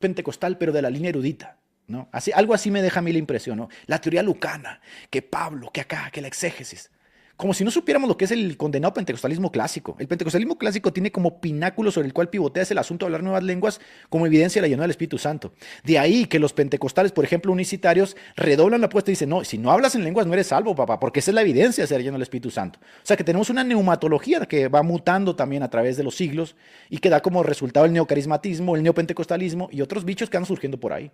pentecostal, pero de la línea erudita, ¿no? Así, algo así me deja a mí la impresión, ¿no? La teoría lucana, que Pablo, que acá, que la exégesis. Como si no supiéramos lo que es el condenado pentecostalismo clásico. El pentecostalismo clásico tiene como pináculo sobre el cual pivoteas el asunto de hablar nuevas lenguas como evidencia de la llenura del Espíritu Santo. De ahí que los pentecostales, por ejemplo, unicitarios, redoblan la apuesta y dicen, no, si no hablas en lenguas no eres salvo, papá, porque esa es la evidencia de ser lleno del Espíritu Santo. O sea que tenemos una neumatología que va mutando también a través de los siglos y que da como resultado el neocarismatismo, el neopentecostalismo y otros bichos que van surgiendo por ahí.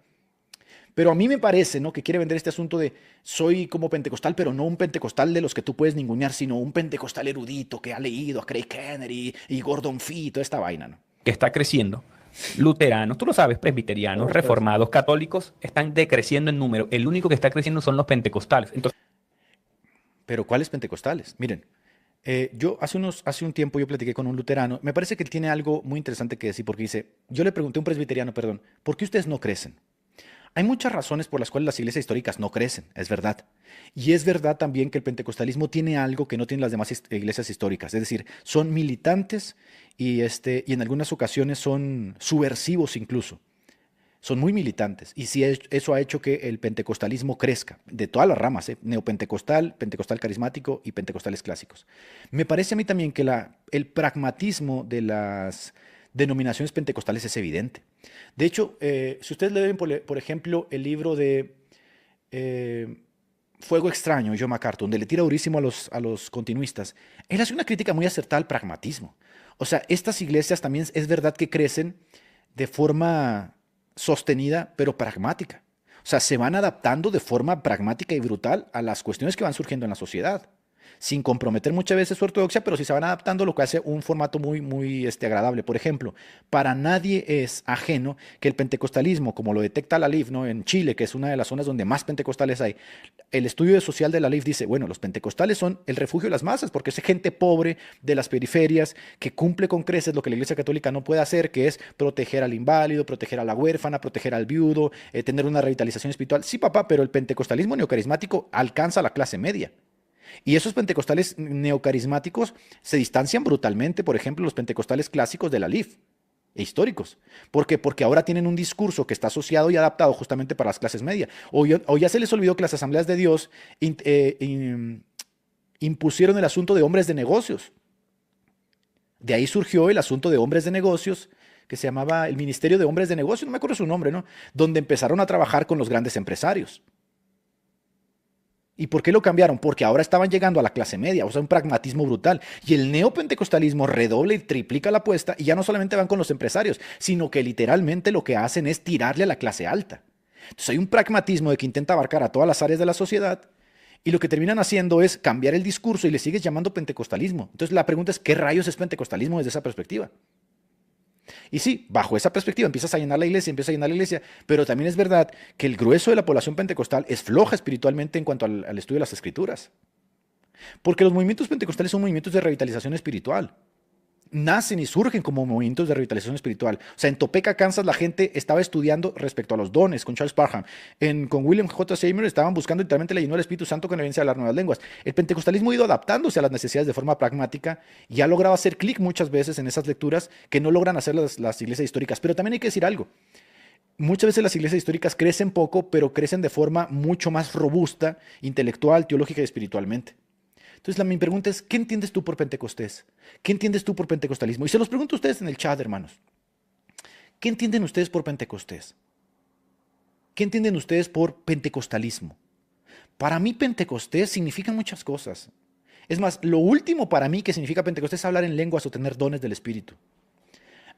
Pero a mí me parece, ¿no? Que quiere vender este asunto de soy como pentecostal, pero no un pentecostal de los que tú puedes ningunear, sino un pentecostal erudito que ha leído a Craig Kennedy y Gordon Fee y toda esta vaina, ¿no? Que está creciendo. Luteranos, tú lo sabes, presbiterianos, Por supuesto. reformados, católicos, están decreciendo en número. El único que está creciendo son los pentecostales. Entonces, Pero ¿cuáles pentecostales? Miren, yo hace un tiempo yo platiqué con un luterano, me parece que él tiene algo muy interesante que decir, porque dice, yo le pregunté a un presbiteriano, perdón, ¿por qué ustedes no crecen? Hay muchas razones por las cuales las iglesias históricas no crecen, es verdad. Y es verdad también que el pentecostalismo tiene algo que no tienen las demás iglesias históricas, es decir, son militantes y en algunas ocasiones son subversivos incluso. Son muy militantes. Y sí, eso ha hecho que el pentecostalismo crezca, de todas las ramas, neopentecostal, pentecostal carismático y pentecostales clásicos. Me parece a mí también que el pragmatismo de las denominaciones pentecostales es evidente. De hecho, si ustedes leen, por ejemplo, el libro de eh, Fuego Extraño, John MacArthur, donde le tira durísimo a los continuistas, él hace una crítica muy acertada al pragmatismo. O sea, estas iglesias también es verdad que crecen de forma sostenida, pero pragmática. O sea, se van adaptando de forma pragmática y brutal a las cuestiones que van surgiendo en la sociedad, sin comprometer muchas veces su ortodoxia, pero sí se van adaptando, lo que hace un formato muy agradable. Por ejemplo, para nadie es ajeno que el pentecostalismo, como lo detecta la LIF, ¿no? En Chile, que es una de las zonas donde más pentecostales hay, el estudio social de la LIF dice, bueno, los pentecostales son el refugio de las masas, porque es gente pobre de las periferias que cumple con creces lo que la Iglesia Católica no puede hacer, que es proteger al inválido, proteger a la huérfana, proteger al viudo, tener una revitalización espiritual. Sí, papá, pero el pentecostalismo neocarismático alcanza a la clase media. Y esos pentecostales neocarismáticos se distancian brutalmente, por ejemplo, los pentecostales clásicos de la LIF e históricos. ¿Por qué? Porque ahora tienen un discurso que está asociado y adaptado justamente para las clases medias. O ya se les olvidó que las asambleas de Dios impusieron el asunto de hombres de negocios. De ahí surgió el asunto de hombres de negocios, que se llamaba el Ministerio de Hombres de Negocios, no me acuerdo su nombre, ¿no? Donde empezaron a trabajar con los grandes empresarios. ¿Y por qué lo cambiaron? Porque ahora estaban llegando a la clase media, o sea, un pragmatismo brutal. Y el neopentecostalismo redobla y triplica la apuesta y ya no solamente van con los empresarios, sino que literalmente lo que hacen es tirarle a la clase alta. Entonces hay un pragmatismo de que intenta abarcar a todas las áreas de la sociedad y lo que terminan haciendo es cambiar el discurso y le sigues llamando pentecostalismo. Entonces la pregunta es, ¿qué rayos es pentecostalismo desde esa perspectiva? Y sí, bajo esa perspectiva empiezas a llenar la iglesia, empiezas a llenar la iglesia, pero también es verdad que el grueso de la población pentecostal es floja espiritualmente en cuanto al estudio de las escrituras. Porque los movimientos pentecostales son movimientos de revitalización espiritual. Nacen y surgen como movimientos de revitalización espiritual. O sea, en Topeka, Kansas, la gente estaba estudiando respecto a los dones con Charles Parham. Con William J. Seymour estaban buscando literalmente la llenura del Espíritu Santo con la evidencia de las nuevas lenguas. El pentecostalismo ha ido adaptándose a las necesidades de forma pragmática y ha logrado hacer clic muchas veces en esas lecturas que no logran hacer las iglesias históricas. Pero también hay que decir algo. Muchas veces las iglesias históricas crecen poco, pero crecen de forma mucho más robusta, intelectual, teológica y espiritualmente. Entonces, mi pregunta es, ¿qué entiendes tú por Pentecostés? ¿Qué entiendes tú por pentecostalismo? Y se los pregunto a ustedes en el chat, hermanos. ¿Qué entienden ustedes por Pentecostés? ¿Qué entienden ustedes por pentecostalismo? Para mí, Pentecostés significa muchas cosas. Es más, lo último para mí que significa Pentecostés es hablar en lenguas o tener dones del Espíritu.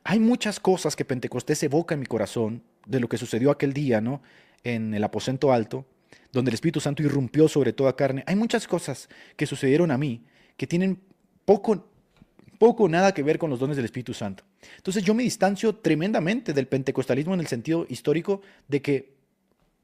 Hay muchas cosas que Pentecostés evoca en mi corazón de lo que sucedió aquel día, ¿no? En el aposento alto, donde el Espíritu Santo irrumpió sobre toda carne. Hay muchas cosas que sucedieron a mí que tienen poco o nada que ver con los dones del Espíritu Santo. Entonces yo me distancio tremendamente del pentecostalismo en el sentido histórico de que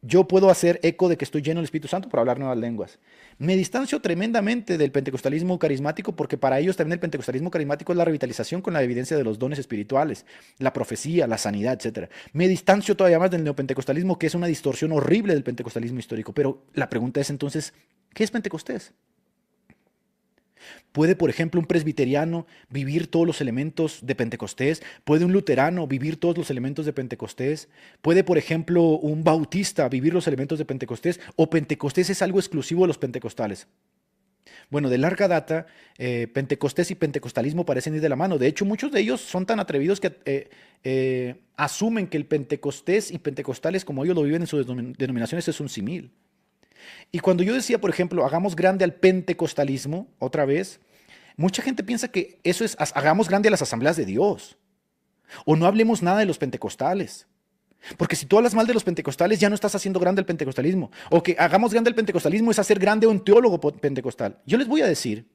yo puedo hacer eco de que estoy lleno del Espíritu Santo por hablar nuevas lenguas. Me distancio tremendamente del pentecostalismo carismático porque para ellos también el pentecostalismo carismático es la revitalización con la evidencia de los dones espirituales, la profecía, la sanidad, etcétera. Me distancio todavía más del neopentecostalismo, que es una distorsión horrible del pentecostalismo histórico. Pero la pregunta es entonces, ¿qué es Pentecostés? ¿Puede, por ejemplo, un presbiteriano vivir todos los elementos de Pentecostés? ¿Puede un luterano vivir todos los elementos de Pentecostés? ¿Puede, por ejemplo, un bautista vivir los elementos de Pentecostés? ¿O Pentecostés es algo exclusivo de los pentecostales? Bueno, de larga data, Pentecostés y pentecostalismo parecen ir de la mano. De hecho, muchos de ellos son tan atrevidos que asumen que el Pentecostés y pentecostales, como ellos lo viven en sus denominaciones, es un símil. Y cuando yo decía, por ejemplo, hagamos grande al pentecostalismo, otra vez, mucha gente piensa que eso es, hagamos grande a las asambleas de Dios. O no hablemos nada de los pentecostales. Porque si tú hablas mal de los pentecostales, ya no estás haciendo grande el pentecostalismo. O que hagamos grande el pentecostalismo es hacer grande a un teólogo pentecostal. Yo les voy a decir,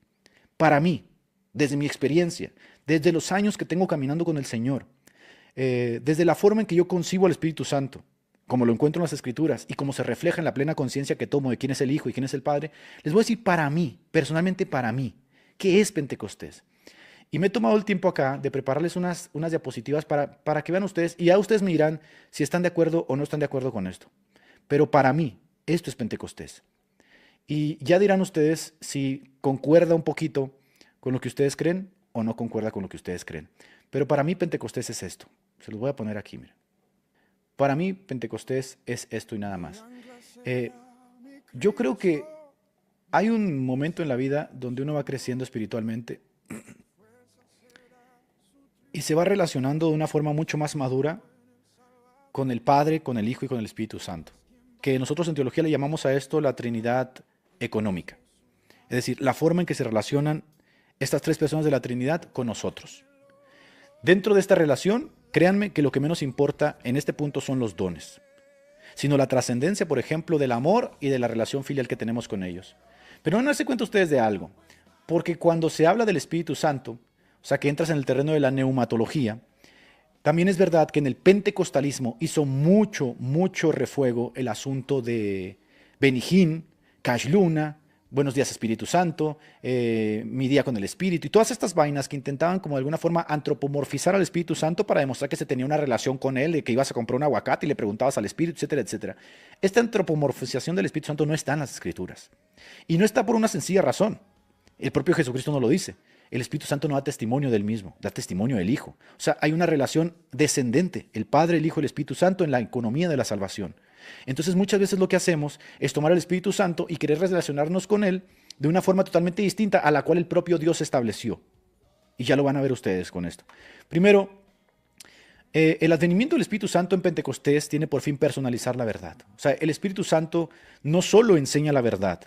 para mí, desde mi experiencia, desde los años que tengo caminando con el Señor, desde la forma en que yo concibo al Espíritu Santo, como lo encuentro en las Escrituras y como se refleja en la plena conciencia que tomo de quién es el Hijo y quién es el Padre, les voy a decir para mí, personalmente para mí, ¿qué es Pentecostés? Y me he tomado el tiempo acá de prepararles unas diapositivas para que vean ustedes, y ya ustedes me dirán si están de acuerdo o no están de acuerdo con esto. Pero para mí, esto es Pentecostés. Y ya dirán ustedes si concuerda un poquito con lo que ustedes creen o no concuerda con lo que ustedes creen. Pero para mí Pentecostés es esto. Se los voy a poner aquí, mira. Para mí Pentecostés es esto y nada más. Yo creo que hay un momento en la vida donde uno va creciendo espiritualmente y se va relacionando de una forma mucho más madura con el Padre, con el Hijo y con el Espíritu Santo. Que nosotros en teología le llamamos a esto la Trinidad económica. Es decir, la forma en que se relacionan estas tres personas de la Trinidad con nosotros. Dentro de esta relación, créanme que lo que menos importa en este punto son los dones, sino la trascendencia, por ejemplo, del amor y de la relación filial que tenemos con ellos. Pero no darse cuenta ustedes de algo, porque cuando se habla del Espíritu Santo, o sea que entras en el terreno de la neumatología, también es verdad que en el pentecostalismo hizo mucho refuego el asunto de Benijín, Cash Luna, Buenos días Espíritu Santo, Mi día con el Espíritu y todas estas vainas que intentaban como de alguna forma antropomorfizar al Espíritu Santo para demostrar que se tenía una relación con él, de que ibas a comprar un aguacate y le preguntabas al Espíritu, etcétera, etcétera. Esta antropomorfización del Espíritu Santo no está en las Escrituras. Y no está por una sencilla razón. El propio Jesucristo nos lo dice. El Espíritu Santo no da testimonio del mismo, da testimonio del Hijo. O sea, hay una relación descendente, el Padre, el Hijo y el Espíritu Santo en la economía de la salvación. Entonces muchas veces lo que hacemos es tomar el Espíritu Santo y querer relacionarnos con Él de una forma totalmente distinta a la cual el propio Dios estableció. Y ya lo van a ver ustedes con esto. Primero, el advenimiento del Espíritu Santo en Pentecostés tiene por fin personalizar la verdad. O sea, el Espíritu Santo no solo enseña la verdad,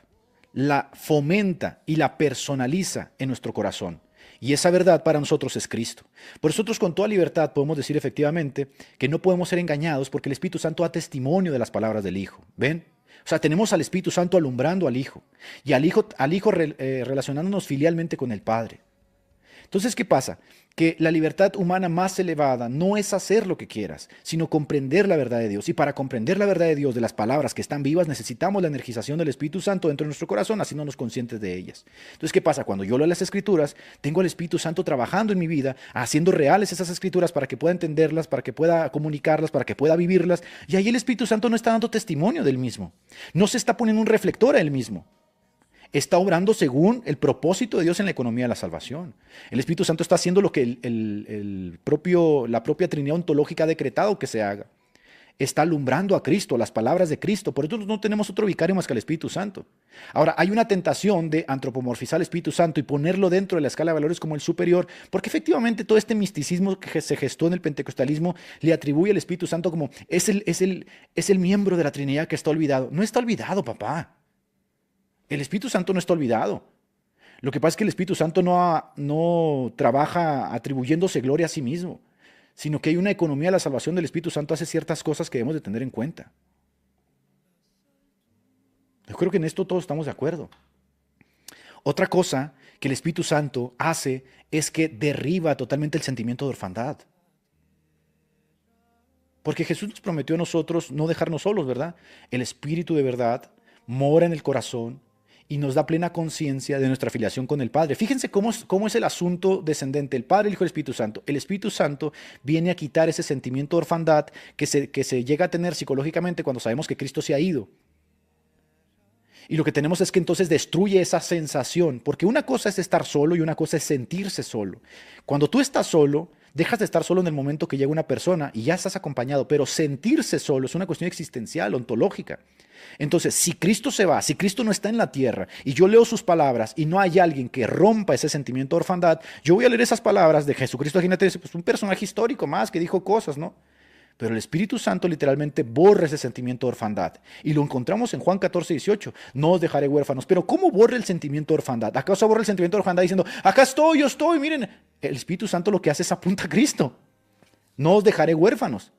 la fomenta y la personaliza en nuestro corazón. Y esa verdad para nosotros es Cristo. Por nosotros con toda libertad podemos decir efectivamente que no podemos ser engañados porque el Espíritu Santo da testimonio de las palabras del Hijo. ¿Ven? O sea, tenemos al Espíritu Santo alumbrando al Hijo y al Hijo relacionándonos filialmente con el Padre. Entonces, ¿qué pasa? Que la libertad humana más elevada no es hacer lo que quieras, sino comprender la verdad de Dios. Y para comprender la verdad de Dios, de las palabras que están vivas, necesitamos la energización del Espíritu Santo dentro de nuestro corazón, haciéndonos conscientes de ellas. Entonces, ¿qué pasa? Cuando yo leo las Escrituras, tengo al Espíritu Santo trabajando en mi vida, haciendo reales esas Escrituras para que pueda entenderlas, para que pueda comunicarlas, para que pueda vivirlas. Y ahí el Espíritu Santo no está dando testimonio del mismo. No se está poniendo un reflector a él mismo. Está obrando según el propósito de Dios en la economía de la salvación. El Espíritu Santo está haciendo lo que la propia Trinidad ontológica ha decretado que se haga. Está alumbrando a Cristo, las palabras de Cristo. Por eso no tenemos otro vicario más que el Espíritu Santo. Ahora, hay una tentación de antropomorfizar al Espíritu Santo y ponerlo dentro de la escala de valores como el superior, porque efectivamente todo este misticismo que se gestó en el pentecostalismo le atribuye al Espíritu Santo como es el miembro de la Trinidad que está olvidado. No está olvidado, papá. El Espíritu Santo no está olvidado. Lo que pasa es que el Espíritu Santo no trabaja atribuyéndose gloria a sí mismo, sino que hay una economía de la salvación del Espíritu Santo, hace ciertas cosas que debemos de tener en cuenta. Yo creo que en esto todos estamos de acuerdo. Otra cosa que el Espíritu Santo hace es que derriba totalmente el sentimiento de orfandad. Porque Jesús nos prometió a nosotros no dejarnos solos, ¿verdad? El Espíritu de verdad mora en el corazón y nos da plena conciencia de nuestra afiliación con el Padre. Fíjense cómo es el asunto descendente, el Padre, el Hijo y el Espíritu Santo. El Espíritu Santo viene a quitar ese sentimiento de orfandad que se llega a tener psicológicamente cuando sabemos que Cristo se ha ido. Y lo que tenemos es que entonces destruye esa sensación, porque una cosa es estar solo y una cosa es sentirse solo. Cuando tú estás solo, dejas de estar solo en el momento que llega una persona y ya estás acompañado, pero sentirse solo es una cuestión existencial, ontológica. Entonces, si Cristo se va, si Cristo no está en la tierra y yo leo sus palabras y no hay alguien que rompa ese sentimiento de orfandad, yo voy a leer esas palabras de Jesucristo. Imagínate, pues un personaje histórico más que dijo cosas, ¿no? Pero el Espíritu Santo literalmente borra ese sentimiento de orfandad. Y lo encontramos en Juan 14:18. No os dejaré huérfanos. Pero ¿cómo borra el sentimiento de orfandad? ¿Acaso borra el sentimiento de orfandad diciendo, acá estoy, yo estoy, miren? El Espíritu Santo lo que hace es apunta a Cristo. No os dejaré huérfanos.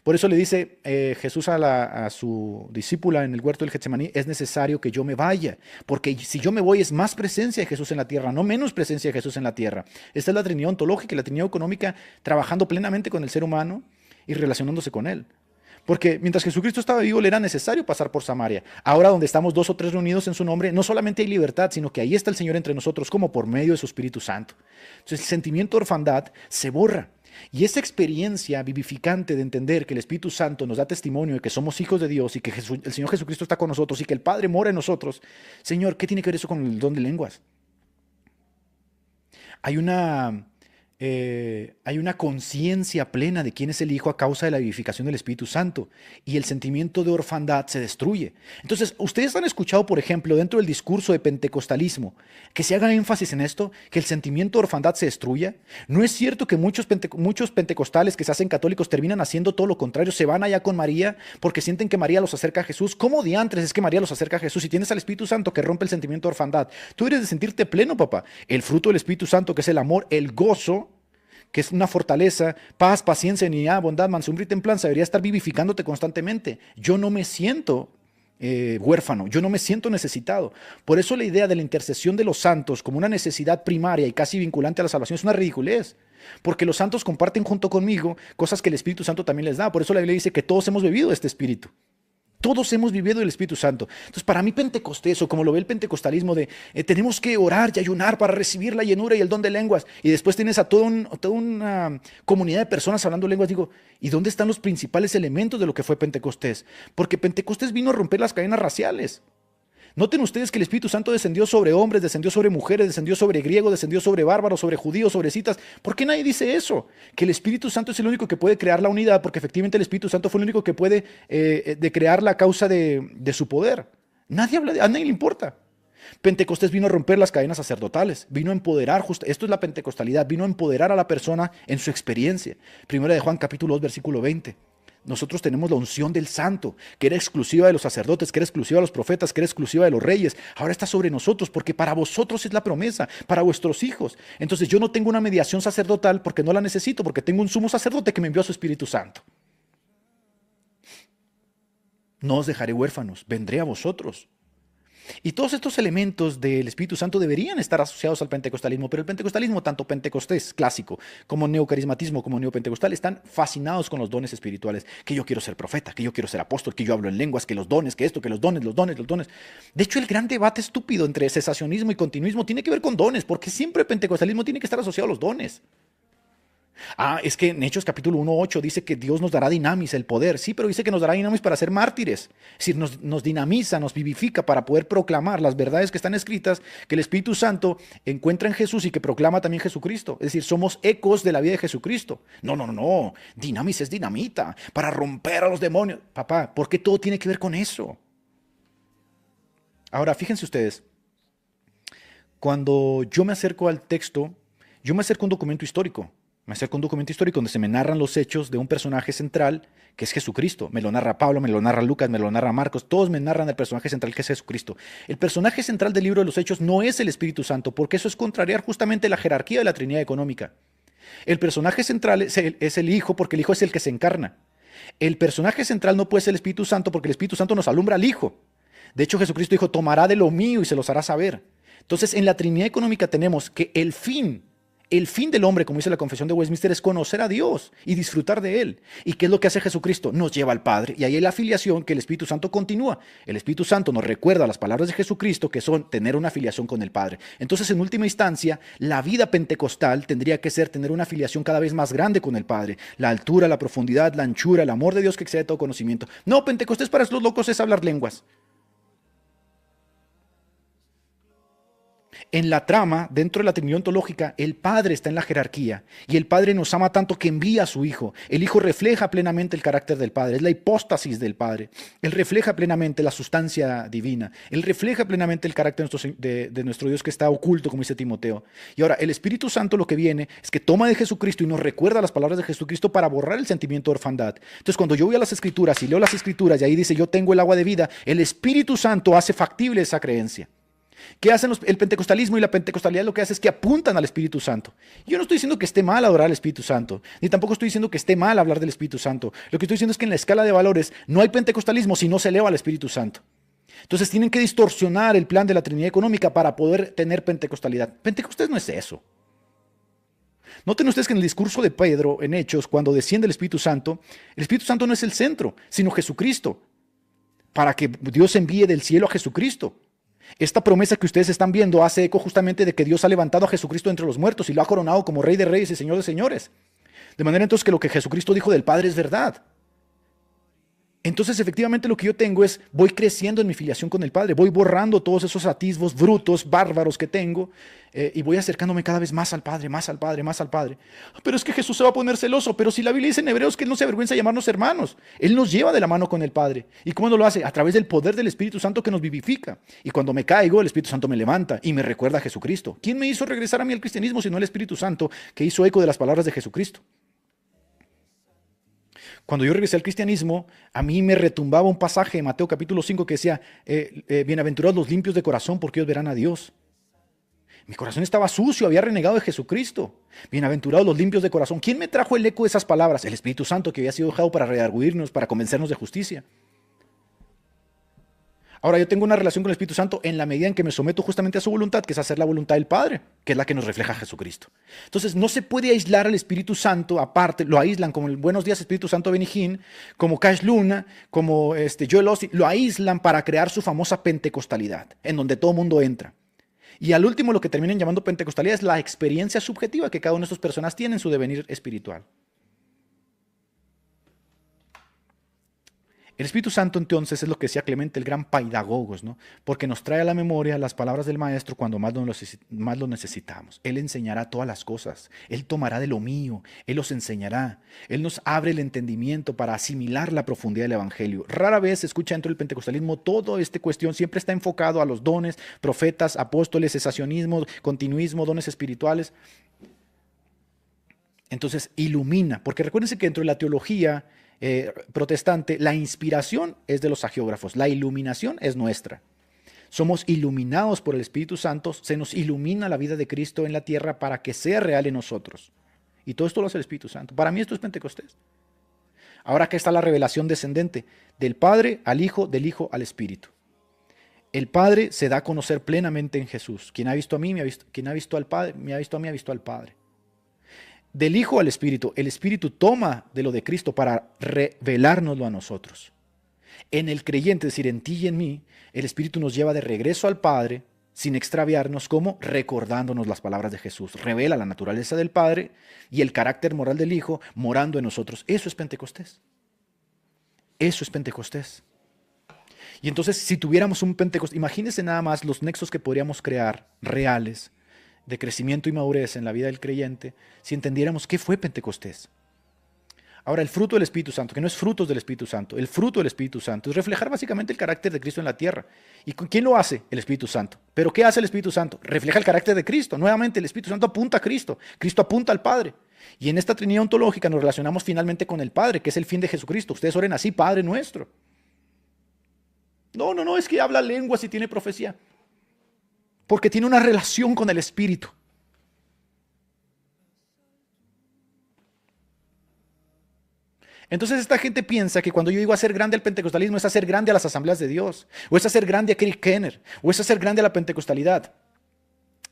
Por eso le dice Jesús a su discípula en el huerto del Getsemaní, es necesario que yo me vaya, porque si yo me voy es más presencia de Jesús en la tierra, no menos presencia de Jesús en la tierra. Esta es la Trinidad ontológica y la Trinidad económica trabajando plenamente con el ser humano y relacionándose con él. Porque mientras Jesucristo estaba vivo, le era necesario pasar por Samaria. Ahora donde estamos 2 o 3 reunidos en su nombre, no solamente hay libertad, sino que ahí está el Señor entre nosotros como por medio de su Espíritu Santo. Entonces el sentimiento de orfandad se borra. Y esa experiencia vivificante de entender que el Espíritu Santo nos da testimonio de que somos hijos de Dios y que el Señor Jesucristo está con nosotros y que el Padre mora en nosotros. Señor, ¿qué tiene que ver eso con el don de lenguas? Hay una conciencia plena de quién es el Hijo a causa de la vivificación del Espíritu Santo y el sentimiento de orfandad se destruye. Entonces, ustedes han escuchado, por ejemplo, dentro del discurso de pentecostalismo, que se haga énfasis en esto, que el sentimiento de orfandad se destruya. ¿No es cierto que muchos pentecostales que se hacen católicos terminan haciendo todo lo contrario? Se van allá con María porque sienten que María los acerca a Jesús. ¿Cómo diantres es que María los acerca a Jesús? Si tienes al Espíritu Santo que rompe el sentimiento de orfandad, tú eres de sentirte pleno, papá. El fruto del Espíritu Santo, que es el amor, el gozo, que es una fortaleza, paz, paciencia, benignidad, bondad, mansedumbre y templanza, debería estar vivificándote constantemente. Yo no me siento huérfano, yo no me siento necesitado. Por eso la idea de la intercesión de los santos como una necesidad primaria y casi vinculante a la salvación es una ridiculez. Porque los santos comparten junto conmigo cosas que el Espíritu Santo también les da. Por eso la Biblia dice que todos hemos bebido de este Espíritu. Todos hemos vivido el Espíritu Santo. Entonces, para mí Pentecostés, o como lo ve el pentecostalismo, de tenemos que orar y ayunar para recibir la llenura y el don de lenguas, y después tienes a toda una comunidad de personas hablando lenguas, digo, ¿y dónde están los principales elementos de lo que fue Pentecostés? Porque Pentecostés vino a romper las cadenas raciales. Noten ustedes que el Espíritu Santo descendió sobre hombres, descendió sobre mujeres, descendió sobre griegos, descendió sobre bárbaros, sobre judíos, sobre citas. ¿Por qué nadie dice eso? Que el Espíritu Santo es el único que puede crear la unidad, porque efectivamente el Espíritu Santo fue el único que puede de crear la causa de su poder. Nadie habla a nadie le importa. Pentecostés vino a romper las cadenas sacerdotales, vino a empoderar, esto es la pentecostalidad, vino a empoderar a la persona en su experiencia. Primera de Juan capítulo 2, versículo 20. Nosotros tenemos la unción del santo, que era exclusiva de los sacerdotes, que era exclusiva de los profetas, que era exclusiva de los reyes. Ahora está sobre nosotros, porque para vosotros es la promesa, para vuestros hijos. Entonces yo no tengo una mediación sacerdotal porque no la necesito, porque tengo un sumo sacerdote que me envió a su Espíritu Santo. No os dejaré huérfanos, vendré a vosotros. Y todos estos elementos del Espíritu Santo deberían estar asociados al pentecostalismo, pero el pentecostalismo, tanto pentecostés clásico como neocarismatismo como neopentecostal, están fascinados con los dones espirituales, que yo quiero ser profeta, que yo quiero ser apóstol, que yo hablo en lenguas, que los dones, que esto, que los dones, los dones, los dones. De hecho, el gran debate estúpido entre cesacionismo y continuismo tiene que ver con dones, porque siempre el pentecostalismo tiene que estar asociado a los dones. Es que en Hechos capítulo 1:8 dice que Dios nos dará dinamis, el poder. Sí, pero dice que nos dará dinamis para ser mártires. Es decir, nos dinamiza, nos vivifica para poder proclamar las verdades que están escritas, que el Espíritu Santo encuentra en Jesús y que proclama también Jesucristo. Es decir, somos ecos de la vida de Jesucristo. No, no, no, no. Dinamis es dinamita para romper a los demonios. Papá, ¿por qué todo tiene que ver con eso? Ahora, fíjense ustedes. Cuando yo me acerco al texto, yo me acerco a un documento histórico. Me acerco a un documento histórico donde se me narran los hechos de un personaje central que es Jesucristo. Me lo narra Pablo, me lo narra Lucas, me lo narra Marcos. Todos me narran el personaje central que es Jesucristo. El personaje central del libro de los Hechos no es el Espíritu Santo, porque eso es contrariar justamente la jerarquía de la Trinidad económica. El personaje central es el Hijo, porque el Hijo es el que se encarna. El personaje central no puede ser el Espíritu Santo, porque el Espíritu Santo nos alumbra al Hijo. De hecho, Jesucristo dijo, tomará de lo mío y se los hará saber. Entonces, en la Trinidad económica tenemos que el fin del hombre, como dice la Confesión de Westminster, es conocer a Dios y disfrutar de Él. ¿Y qué es lo que hace Jesucristo? Nos lleva al Padre. Y ahí hay la afiliación que el Espíritu Santo continúa. El Espíritu Santo nos recuerda las palabras de Jesucristo, que son tener una afiliación con el Padre. Entonces, en última instancia, la vida pentecostal tendría que ser tener una afiliación cada vez más grande con el Padre. La altura, la profundidad, la anchura, el amor de Dios que excede todo conocimiento. No, Pentecostés para los locos es hablar lenguas. En la trama, dentro de la Trinidad ontológica, el Padre está en la jerarquía y el Padre nos ama tanto que envía a su Hijo. El Hijo refleja plenamente el carácter del Padre, es la hipóstasis del Padre. Él refleja plenamente la sustancia divina. Él refleja plenamente el carácter de nuestro Dios que está oculto, como dice Timoteo. Y ahora, el Espíritu Santo lo que viene es que toma de Jesucristo y nos recuerda las palabras de Jesucristo para borrar el sentimiento de orfandad. Entonces, cuando yo voy a las Escrituras y leo las Escrituras y ahí dice, yo tengo el agua de vida, el Espíritu Santo hace factible esa creencia. ¿Qué hacen el pentecostalismo y la pentecostalidad? Lo que hace es que apuntan al Espíritu Santo. Yo no estoy diciendo que esté mal adorar al Espíritu Santo, ni tampoco estoy diciendo que esté mal hablar del Espíritu Santo. Lo que estoy diciendo es que en la escala de valores no hay pentecostalismo si no se eleva al Espíritu Santo. Entonces tienen que distorsionar el plan de la Trinidad económica para poder tener pentecostalidad. Pentecostés no es eso. Noten ustedes que en el discurso de Pedro, en Hechos, cuando desciende el Espíritu Santo no es el centro, sino Jesucristo, para que Dios envíe del cielo a Jesucristo. Esta promesa que ustedes están viendo hace eco justamente de que Dios ha levantado a Jesucristo entre los muertos y lo ha coronado como Rey de Reyes y Señor de Señores. De manera entonces que lo que Jesucristo dijo del Padre es verdad. Entonces efectivamente lo que yo tengo es, voy creciendo en mi filiación con el Padre, voy borrando todos esos atisbos brutos, bárbaros que tengo y voy acercándome cada vez más al Padre, más al Padre, más al Padre. Pero es que Jesús se va a poner celoso, pero si la Biblia dice en Hebreos que Él no se avergüenza de llamarnos hermanos, Él nos lleva de la mano con el Padre. ¿Y cómo no lo hace? A través del poder del Espíritu Santo que nos vivifica. Y cuando me caigo, el Espíritu Santo me levanta y me recuerda a Jesucristo. ¿Quién me hizo regresar a mí al cristianismo sino el Espíritu Santo que hizo eco de las palabras de Jesucristo? Cuando yo regresé al cristianismo, a mí me retumbaba un pasaje de Mateo capítulo 5 que decía, bienaventurados los limpios de corazón porque ellos verán a Dios. Mi corazón estaba sucio, había renegado de Jesucristo. Bienaventurados los limpios de corazón. ¿Quién me trajo el eco de esas palabras? El Espíritu Santo que había sido dejado para redarguirnos, para convencernos de justicia. Ahora yo tengo una relación con el Espíritu Santo en la medida en que me someto justamente a su voluntad, que es hacer la voluntad del Padre, que es la que nos refleja a Jesucristo. Entonces no se puede aislar al Espíritu Santo aparte, lo aíslan como el Buenos Días Espíritu Santo Benijín, como Cash Luna, como Joel Osteen, lo aíslan para crear su famosa pentecostalidad, en donde todo mundo entra. Y al último lo que terminan llamando pentecostalidad es la experiencia subjetiva que cada una de estas personas tiene en su devenir espiritual. El Espíritu Santo entonces es lo que decía Clemente, el gran paidagogos, ¿no? Porque nos trae a la memoria las palabras del Maestro cuando más lo necesitamos. Él enseñará todas las cosas, Él tomará de lo mío, Él los enseñará, Él nos abre el entendimiento para asimilar la profundidad del Evangelio. Rara vez se escucha dentro del pentecostalismo toda esta cuestión, siempre está enfocado a los dones, profetas, apóstoles, cesacionismo, continuismo, dones espirituales. Entonces ilumina, porque recuérdense que dentro de la teología protestante, la inspiración es de los agiógrafos, la iluminación es nuestra. Somos iluminados por el Espíritu Santo, se nos ilumina la vida de Cristo en la tierra para que sea real en nosotros. Y todo esto lo hace el Espíritu Santo. Para mí esto es Pentecostés. Ahora acá está la revelación descendente del Padre al Hijo, del Hijo al Espíritu. El Padre se da a conocer plenamente en Jesús. Quien ha visto a mí, quien ha visto al Padre, me ha visto a mí, ha visto al Padre. Del Hijo al Espíritu, el Espíritu toma de lo de Cristo para revelárnoslo a nosotros. En el creyente, es decir, en ti y en mí, el Espíritu nos lleva de regreso al Padre, sin extraviarnos, como recordándonos las palabras de Jesús. Revela la naturaleza del Padre y el carácter moral del Hijo morando en nosotros. Eso es Pentecostés. Eso es Pentecostés. Y entonces, si tuviéramos un Pentecostés, imagínense nada más los nexos que podríamos crear reales de crecimiento y madurez en la vida del creyente, si entendiéramos qué fue Pentecostés. Ahora, el fruto del Espíritu Santo, que no es frutos del Espíritu Santo, el fruto del Espíritu Santo es reflejar básicamente el carácter de Cristo en la tierra. ¿Y quién lo hace? El Espíritu Santo. ¿Pero qué hace el Espíritu Santo? Refleja el carácter de Cristo. Nuevamente, el Espíritu Santo apunta a Cristo. Cristo apunta al Padre. Y en esta Trinidad ontológica nos relacionamos finalmente con el Padre, que es el fin de Jesucristo. Ustedes oren así, Padre nuestro. No, es que habla lenguas y tiene profecía. Porque tiene una relación con el Espíritu. Entonces esta gente piensa que cuando yo digo hacer grande al pentecostalismo es hacer grande a las asambleas de Dios, o es hacer grande a Kirk Kenner, o es hacer grande a la pentecostalidad.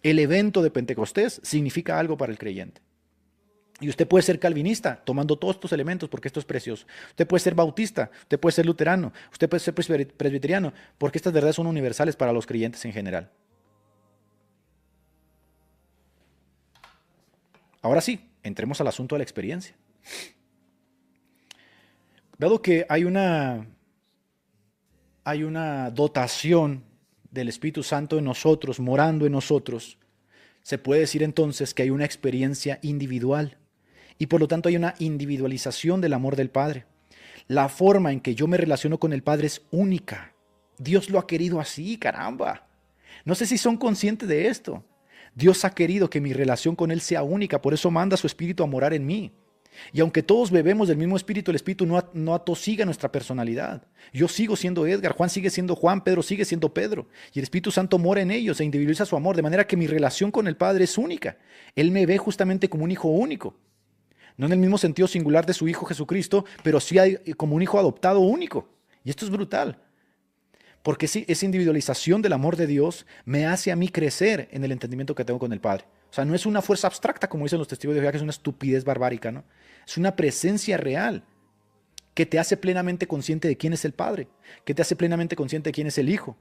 El evento de Pentecostés significa algo para el creyente. Y usted puede ser calvinista tomando todos estos elementos porque esto es precioso. Usted puede ser bautista, usted puede ser luterano, usted puede ser presbiteriano, porque estas verdades son universales para los creyentes en general. Ahora sí, entremos al asunto de la experiencia. Dado que hay una dotación del Espíritu Santo en nosotros, morando en nosotros, se puede decir entonces que hay una experiencia individual y por lo tanto hay una individualización del amor del Padre. La forma en que yo me relaciono con el Padre es única. Dios lo ha querido así, caramba. No sé si son conscientes de esto. Dios ha querido que mi relación con Él sea única, por eso manda a su Espíritu a morar en mí. Y aunque todos bebemos del mismo Espíritu, el Espíritu no atosiga nuestra personalidad. Yo sigo siendo Edgar, Juan sigue siendo Juan, Pedro sigue siendo Pedro. Y el Espíritu Santo mora en ellos e individualiza su amor, de manera que mi relación con el Padre es única. Él me ve justamente como un hijo único. No en el mismo sentido singular de su Hijo Jesucristo, pero sí como un hijo adoptado único. Y esto es brutal. Porque sí, esa individualización del amor de Dios me hace a mí crecer en el entendimiento que tengo con el Padre. O sea, no es una fuerza abstracta, como dicen los testigos de Jehová, que es una estupidez barbárica, ¿no? Es una presencia real que te hace plenamente consciente de quién es el Padre, que te hace plenamente consciente de quién es el Hijo.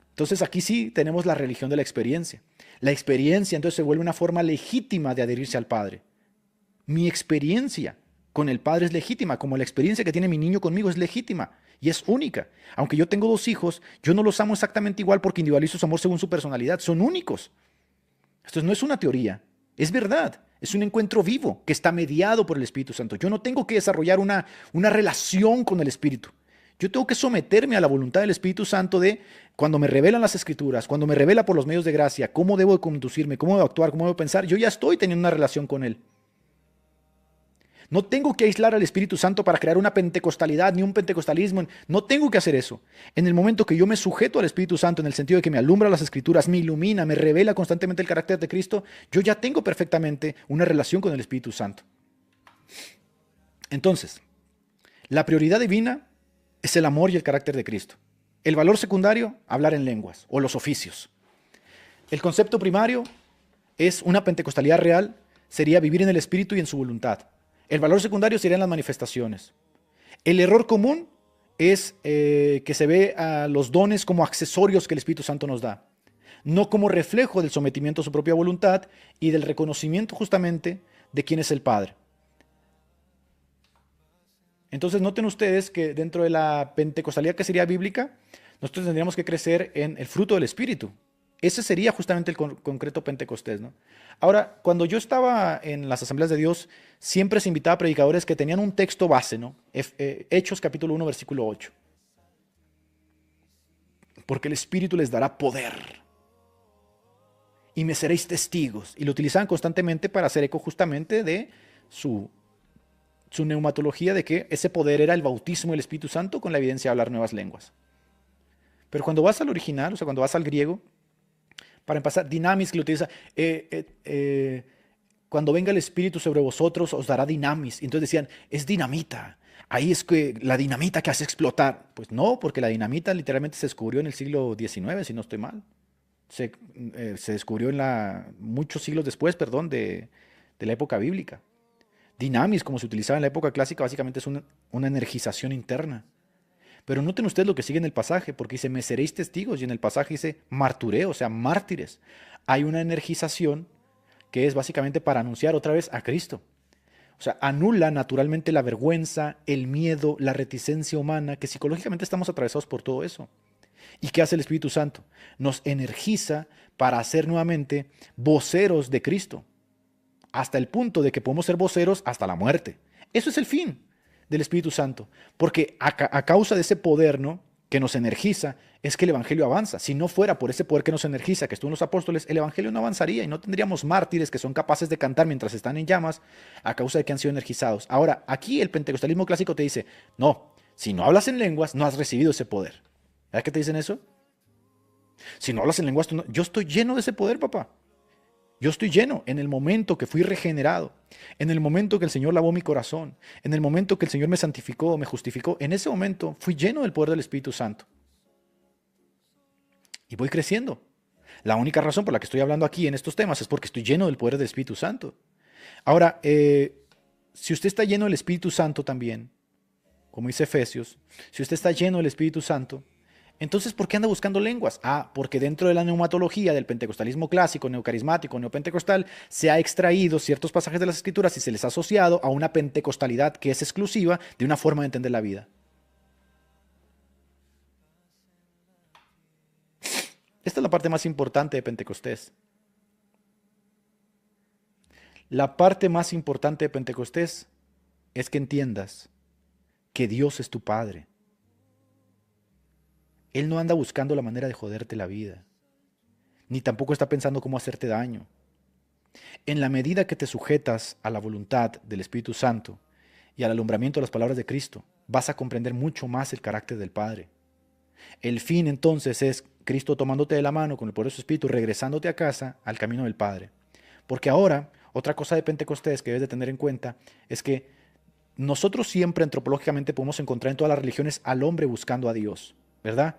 Entonces aquí sí tenemos la religión de la experiencia. La experiencia entonces se vuelve una forma legítima de adherirse al Padre. Mi experiencia con el Padre es legítima, como la experiencia que tiene mi niño conmigo es legítima y es única. Aunque yo tengo 2 hijos, yo no los amo exactamente igual porque individualizo su amor según su personalidad. Son únicos. Esto no es una teoría, es verdad. Es un encuentro vivo que está mediado por el Espíritu Santo. Yo no tengo que desarrollar una relación con el Espíritu. Yo tengo que someterme a la voluntad del Espíritu Santo de cuando me revelan las Escrituras, cuando me revela por los medios de gracia, cómo debo de conducirme, cómo debo actuar, cómo debo pensar. Yo ya estoy teniendo una relación con Él. No tengo que aislar al Espíritu Santo para crear una pentecostalidad ni un pentecostalismo. No tengo que hacer eso. En el momento que yo me sujeto al Espíritu Santo en el sentido de que me alumbra las Escrituras, me ilumina, me revela constantemente el carácter de Cristo, yo ya tengo perfectamente una relación con el Espíritu Santo. Entonces, la prioridad divina es el amor y el carácter de Cristo. El valor secundario, hablar en lenguas o los oficios. El concepto primario es una pentecostalidad real, sería vivir en el Espíritu y en su voluntad. El valor secundario serían las manifestaciones. El error común es que se ve a los dones como accesorios que el Espíritu Santo nos da, no como reflejo del sometimiento a su propia voluntad y del reconocimiento justamente de quién es el Padre. Entonces noten ustedes que dentro de la pentecostalidad que sería bíblica, nosotros tendríamos que crecer en el fruto del Espíritu. Ese sería justamente el concreto Pentecostés, ¿no? Ahora, cuando yo estaba en las Asambleas de Dios, siempre se invitaba a predicadores que tenían un texto base, ¿no? Hechos capítulo 1, versículo 8. Porque el Espíritu les dará poder y me seréis testigos. Y lo utilizaban constantemente para hacer eco justamente de su neumatología de que ese poder era el bautismo del Espíritu Santo con la evidencia de hablar nuevas lenguas. Pero cuando vas al original, o sea, cuando vas al griego, para empezar, dinamis que lo utiliza, cuando venga el Espíritu sobre vosotros os dará dinamis. Y entonces decían, es dinamita. Ahí es que la dinamita que hace explotar. Pues no, porque la dinamita literalmente se descubrió en el siglo XIX, si no estoy mal. Se descubrió muchos siglos después, perdón, de la época bíblica. Dinamis, como se utilizaba en la época clásica, básicamente es una energización interna. Pero noten ustedes lo que sigue en el pasaje, porque dice, me seréis testigos, y en el pasaje dice martureo, o sea, mártires. Hay una energización que es básicamente para anunciar otra vez a Cristo. O sea, anula naturalmente la vergüenza, el miedo, la reticencia humana, que psicológicamente estamos atravesados por todo eso. ¿Y qué hace el Espíritu Santo? Nos energiza para ser nuevamente voceros de Cristo, hasta el punto de que podemos ser voceros hasta la muerte. Eso es el fin del Espíritu Santo, porque a causa de ese poder, ¿no?, que nos energiza, es que el Evangelio avanza. Si no fuera por ese poder que nos energiza, que estuvo en los apóstoles, el Evangelio no avanzaría y no tendríamos mártires que son capaces de cantar mientras están en llamas a causa de que han sido energizados. Ahora, aquí el pentecostalismo clásico te dice, no, si no hablas en lenguas, no has recibido ese poder. ¿Sabes qué te dicen eso? Si no hablas en lenguas, yo estoy lleno de ese poder, papá. Yo estoy lleno en el momento que fui regenerado, en el momento que el Señor lavó mi corazón, en el momento que el Señor me santificó, me justificó. En ese momento fui lleno del poder del Espíritu Santo. Y voy creciendo. La única razón por la que estoy hablando aquí en estos temas es porque estoy lleno del poder del Espíritu Santo. Ahora, si usted está lleno del Espíritu Santo también, como dice Efesios, si usted está lleno del Espíritu Santo, entonces, ¿por qué anda buscando lenguas? Porque dentro de la neumatología del pentecostalismo clásico, neocarismático, neopentecostal, se ha extraído ciertos pasajes de las Escrituras y se les ha asociado a una pentecostalidad que es exclusiva de una forma de entender la vida. Esta es la parte más importante de Pentecostés. La parte más importante de Pentecostés es que entiendas que Dios es tu Padre. Él no anda buscando la manera de joderte la vida, ni tampoco está pensando cómo hacerte daño. En la medida que te sujetas a la voluntad del Espíritu Santo y al alumbramiento de las palabras de Cristo, vas a comprender mucho más el carácter del Padre. El fin entonces es Cristo tomándote de la mano con el poderoso Espíritu, regresándote a casa al camino del Padre. Porque ahora, otra cosa de Pentecostés que debes de tener en cuenta es que nosotros siempre antropológicamente podemos encontrar en todas las religiones al hombre buscando a Dios, ¿verdad?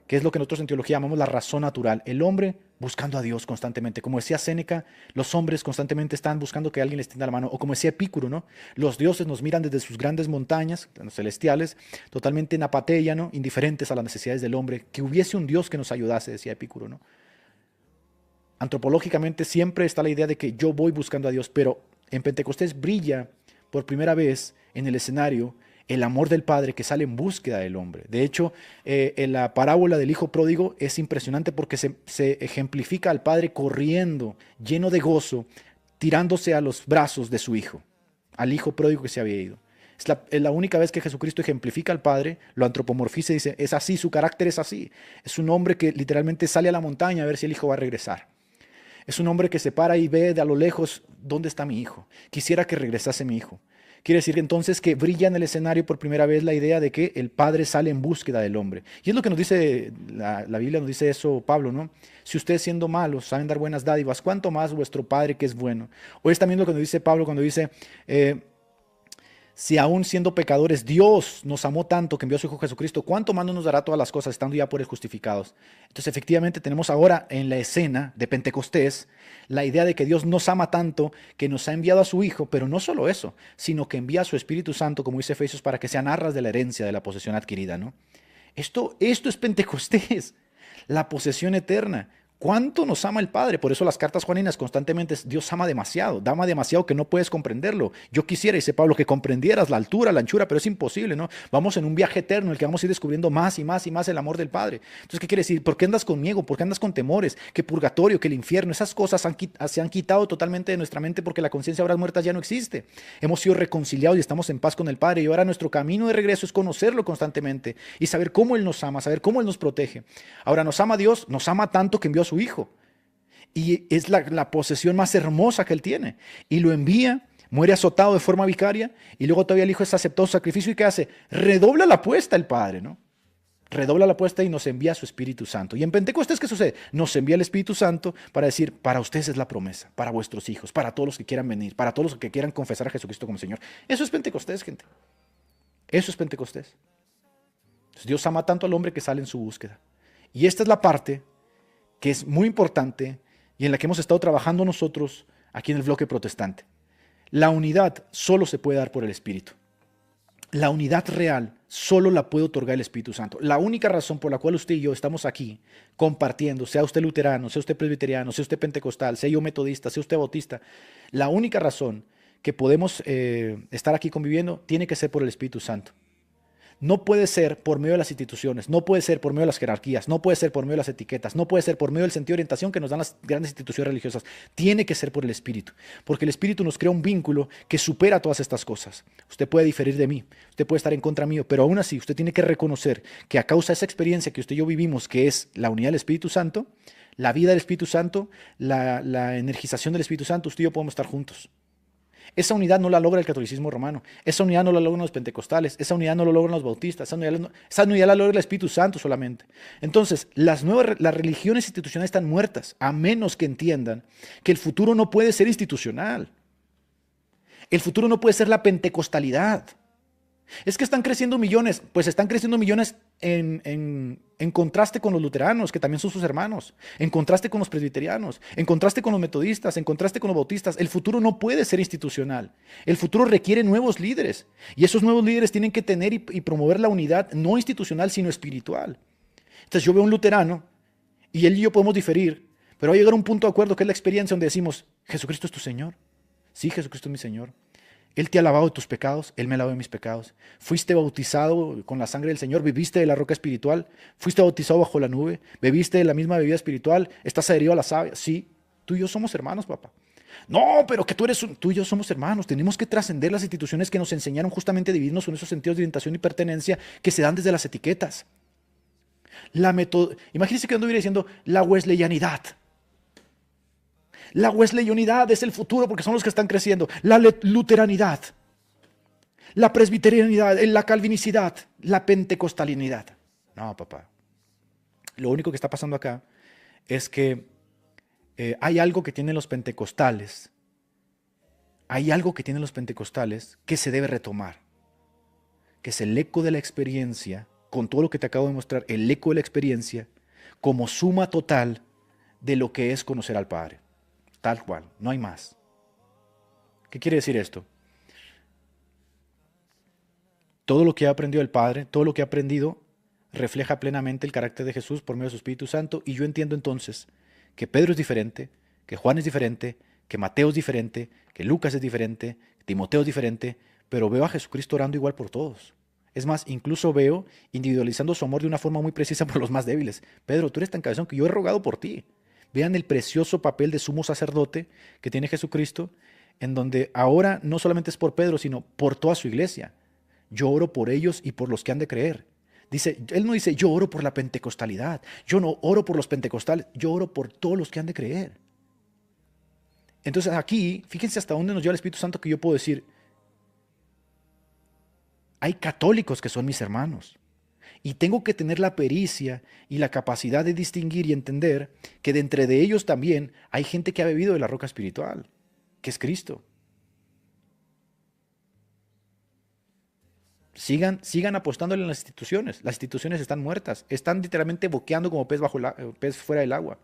Que es lo que nosotros en teología llamamos la razón natural. El hombre buscando a Dios constantemente. Como decía Séneca, los hombres constantemente están buscando que alguien les tienda la mano. O como decía Epicuro, ¿no? Los dioses nos miran desde sus grandes montañas, los celestiales, totalmente en apatía, ¿no? Indiferentes a las necesidades del hombre. Que hubiese un Dios que nos ayudase, decía Epicuro, ¿no? Antropológicamente siempre está la idea de que yo voy buscando a Dios, pero en Pentecostés brilla por primera vez en el escenario el amor del Padre que sale en búsqueda del hombre. De hecho, en la parábola del Hijo Pródigo es impresionante porque se ejemplifica al Padre corriendo, lleno de gozo, tirándose a los brazos de su Hijo, al Hijo Pródigo que se había ido. Es la única vez que Jesucristo ejemplifica al Padre, lo antropomorfiza y dice, es así, su carácter es así. Es un hombre que literalmente sale a la montaña a ver si el Hijo va a regresar. Es un hombre que se para y ve de a lo lejos, ¿dónde está mi hijo? Quisiera que regresase mi hijo. Quiere decir entonces que brilla en el escenario por primera vez la idea de que el Padre sale en búsqueda del hombre. Y es lo que nos dice, la Biblia nos dice eso Pablo, ¿no? Si ustedes siendo malos saben dar buenas dádivas, ¿cuánto más vuestro Padre que es bueno? O es también lo que nos dice Pablo cuando dice, si aún siendo pecadores Dios nos amó tanto que envió a su Hijo Jesucristo, ¿cuánto más no nos dará todas las cosas estando ya por él justificados? Entonces efectivamente tenemos ahora en la escena de Pentecostés la idea de que Dios nos ama tanto que nos ha enviado a su Hijo, pero no solo eso, sino que envía a su Espíritu Santo, como dice Efesios, para que sean arras de la herencia de la posesión adquirida, ¿no? Esto es Pentecostés, la posesión eterna. ¿Cuánto nos ama el Padre? Por eso las cartas juaninas constantemente es, Dios ama demasiado que no puedes comprenderlo. Yo quisiera, dice Pablo, que comprendieras la altura, la anchura, pero es imposible, ¿no? Vamos en un viaje eterno en el que vamos a ir descubriendo más y más y más el amor del Padre. Entonces, ¿qué quiere decir? ¿Por qué andas con miedo? ¿Por qué andas con temores? Que purgatorio, que el infierno, esas cosas se han quitado totalmente de nuestra mente porque la conciencia de obras muertas ya no existe. Hemos sido reconciliados y estamos en paz con el Padre y ahora nuestro camino de regreso es conocerlo constantemente y saber cómo Él nos ama, saber cómo Él nos protege. Ahora, nos ama Dios, nos ama tanto que envió a su Hijo. Y es la posesión más hermosa que él tiene. Y lo envía, muere azotado de forma vicaria, y luego todavía el Hijo es aceptado su sacrificio. ¿Y qué hace? Redobla la apuesta el Padre, ¿no? Redobla la apuesta y nos envía su Espíritu Santo. Y en Pentecostés, ¿qué sucede? Nos envía el Espíritu Santo para decir, para ustedes es la promesa, para vuestros hijos, para todos los que quieran venir, para todos los que quieran confesar a Jesucristo como Señor. Eso es Pentecostés, gente. Eso es Pentecostés. Entonces, Dios ama tanto al hombre que sale en su búsqueda. Y esta es la parte que es muy importante y en la que hemos estado trabajando nosotros aquí en el bloque protestante. La unidad solo se puede dar por el Espíritu. La unidad real solo la puede otorgar el Espíritu Santo. La única razón por la cual usted y yo estamos aquí compartiendo, sea usted luterano, sea usted presbiteriano, sea usted pentecostal, sea yo metodista, sea usted bautista, la única razón que podemos estar aquí conviviendo tiene que ser por el Espíritu Santo. No puede ser por medio de las instituciones, no puede ser por medio de las jerarquías, no puede ser por medio de las etiquetas, no puede ser por medio del sentido de orientación que nos dan las grandes instituciones religiosas. Tiene que ser por el Espíritu, porque el Espíritu nos crea un vínculo que supera todas estas cosas. Usted puede diferir de mí, usted puede estar en contra mío, pero aún así usted tiene que reconocer que a causa de esa experiencia que usted y yo vivimos, que es la unidad del Espíritu Santo, la vida del Espíritu Santo, la energización del Espíritu Santo, usted y yo podemos estar juntos. Esa unidad no la logra el catolicismo romano, esa unidad no la logran los pentecostales, esa unidad no la logran los bautistas, esa unidad la logra el Espíritu Santo solamente. Entonces, las religiones institucionales están muertas, a menos que entiendan que el futuro no puede ser institucional. El futuro no puede ser la pentecostalidad. Es que están creciendo millones, pues están creciendo millones en contraste con los luteranos, que también son sus hermanos, en contraste con los presbiterianos, en contraste con los metodistas, en contraste con los bautistas. El futuro no puede ser institucional. El futuro requiere nuevos líderes y esos nuevos líderes tienen que tener y promover la unidad no institucional, sino espiritual. Entonces yo veo un luterano y él y yo podemos diferir, pero va a llegar a un punto de acuerdo que es la experiencia donde decimos, Jesucristo es tu Señor. Sí, Jesucristo es mi Señor. Él te ha lavado de tus pecados, Él me ha lavado de mis pecados. Fuiste bautizado con la sangre del Señor, bebiste de la roca espiritual, fuiste bautizado bajo la nube, bebiste de la misma bebida espiritual, estás adherido a la savia. Sí, tú y yo somos hermanos, papá. No, pero que tú y yo somos hermanos. Tenemos que trascender las instituciones que nos enseñaron justamente a dividirnos en esos sentidos de orientación y pertenencia que se dan desde las etiquetas. Imagínense que yo anduviera diciendo la wesleyanidad. La wesleyanidad es el futuro porque son los que están creciendo. La luteranidad, la presbiterianidad, la calvinicidad, la pentecostalinidad. No, papá. Lo único que está pasando acá es que hay algo que tienen los pentecostales. Hay algo que tienen los pentecostales que se debe retomar. Que es el eco de la experiencia, con todo lo que te acabo de mostrar, el eco de la experiencia como suma total de lo que es conocer al Padre. Tal cual, no hay más. ¿Qué quiere decir esto? Todo lo que ha aprendido el Padre, todo lo que ha aprendido, refleja plenamente el carácter de Jesús por medio de su Espíritu Santo, y yo entiendo entonces que Pedro es diferente, que Juan es diferente, que Mateo es diferente, que Lucas es diferente, que Timoteo es diferente, pero veo a Jesucristo orando igual por todos. Es más, incluso veo individualizando su amor de una forma muy precisa por los más débiles. Pedro, tú eres tan cabezón que yo he rogado por ti. Vean el precioso papel de sumo sacerdote que tiene Jesucristo, en donde ahora no solamente es por Pedro, sino por toda su iglesia. Yo oro por ellos y por los que han de creer. Él no dice, yo oro por la pentecostalidad, yo no oro por los pentecostales, yo oro por todos los que han de creer. Entonces aquí, fíjense hasta dónde nos lleva el Espíritu Santo, que yo puedo decir, hay católicos que son mis hermanos. Y tengo que tener la pericia y la capacidad de distinguir y entender que de entre de ellos también hay gente que ha bebido de la roca espiritual, que es Cristo. Sigan apostándole en las instituciones. Las instituciones están muertas. Están literalmente boqueando como pez fuera del agua.